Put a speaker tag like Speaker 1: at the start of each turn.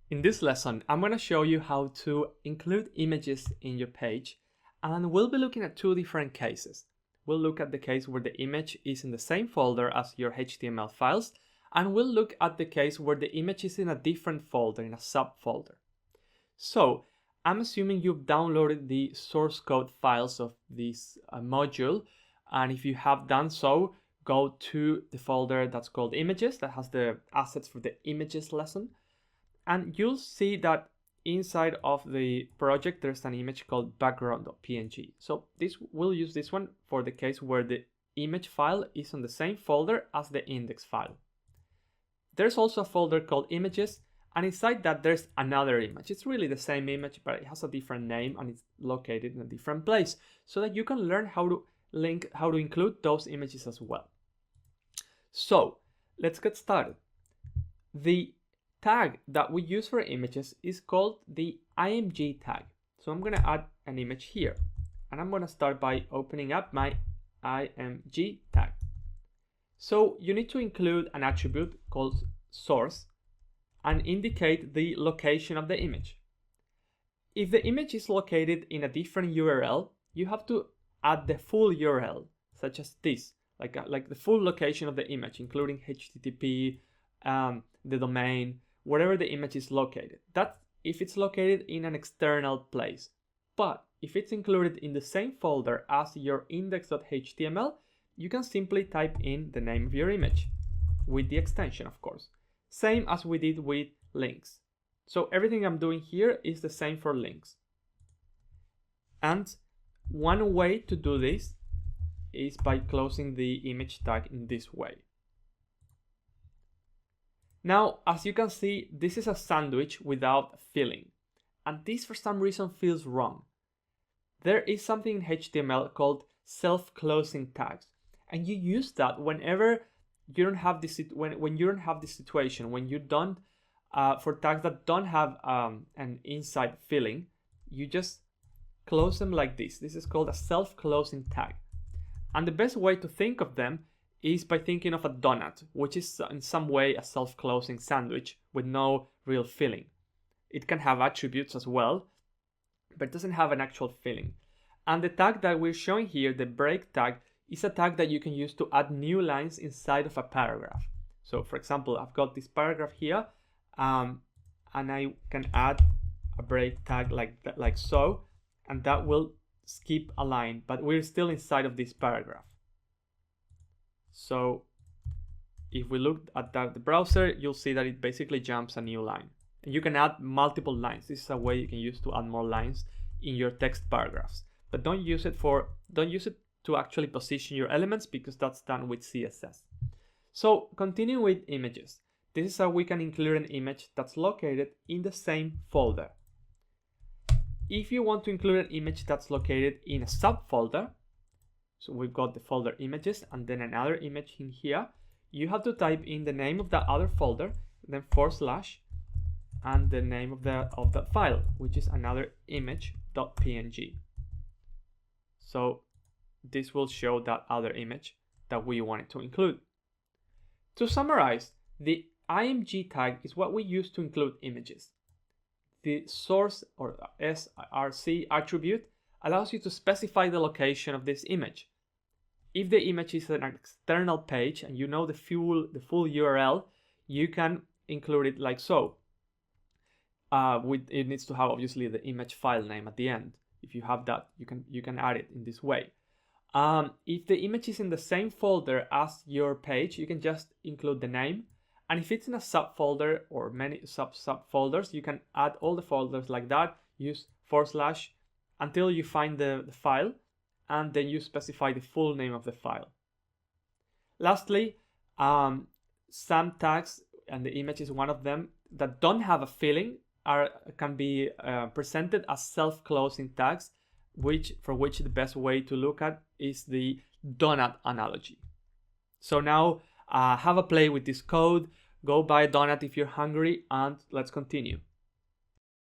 Speaker 1: In this lesson, I'm going to show you how to include images in your page, and we'll be looking at two different cases. We'll look at the case where the image is in the same folder as your HTML files, and we'll look at the case where the image is in a different folder, in a subfolder. So, I'm assuming you've downloaded the source code files of this module, and if you have done so, go to the folder that's called images, that has the assets for the images lesson. And you'll see that inside of the project, there's an image called background.png. So we'll use this one for the case where the image file is on the same folder as the index file. There's also a folder called images, and inside that there's another image. It's really the same image, but it has a different name and it's located in a different place, so that you can learn how to include those images as well. So let's get started. The tag that we use for images is called the img tag. So I'm going to add an image here, and I'm going to start by opening up my img tag. So you need to include an attribute called source and indicate the location of the image. If the image is located in a different URL, you have to add the full URL, such as this, like the full location of the image, including HTTP, the domain, wherever the image is located. That's if it's located in an external place. But if it's included in the same folder as your index.html, you can simply type in the name of your image, with the extension, of course. Same as we did with links. So everything I'm doing here is the same for links. And one way to do this is by closing the image tag in this way. Now, as you can see, this is a sandwich without filling, and this for some reason feels wrong. There is something in HTML called self-closing tags, and you use that whenever you don't have this when you don't have this situation, when you don't for tags that don't have an inside filling, you just close them like this. This is called a self-closing tag, and the best way to think of them is by thinking of a donut, which is in some way a self-closing sandwich with no real filling. It can have attributes as well, but it doesn't have an actual filling. And the tag that we're showing here, the break tag, is a tag that you can use to add new lines inside of a paragraph. So for example, I've got this paragraph here, and I can add a break tag like so, and that will skip a line, but we're still inside of this paragraph. So if we look at the browser, you'll see that it basically jumps a new line. And you can add multiple lines. This is a way you can use to add more lines in your text paragraphs. But don't use it to actually position your elements, because that's done with CSS. So continuing with images. This is how we can include an image that's located in the same folder. If you want to include an image that's located in a subfolder, so we've got the folder images and then another image in here, you have to type in the name of that other folder, then / and the name of that file, which is another image.png. So this will show that other image that we wanted to include. To summarize, the img tag is what we use to include images. The source or src attribute allows you to specify the location of this image. If the image is an external page and you know the full URL, you can include it like so. It needs to have obviously the image file name at the end. If you have that, you can add it in this way. If the image is in the same folder as your page, you can just include the name. And if it's in a subfolder or many subfolders, you can add all the folders like that. Use / until you find the file, and then you specify the full name of the file. Lastly, some tags, and the image is one of them, that don't have a filling can be presented as self-closing tags, for which the best way to look at is the donut analogy. So now have a play with this code, go buy a donut if you're hungry, and let's continue.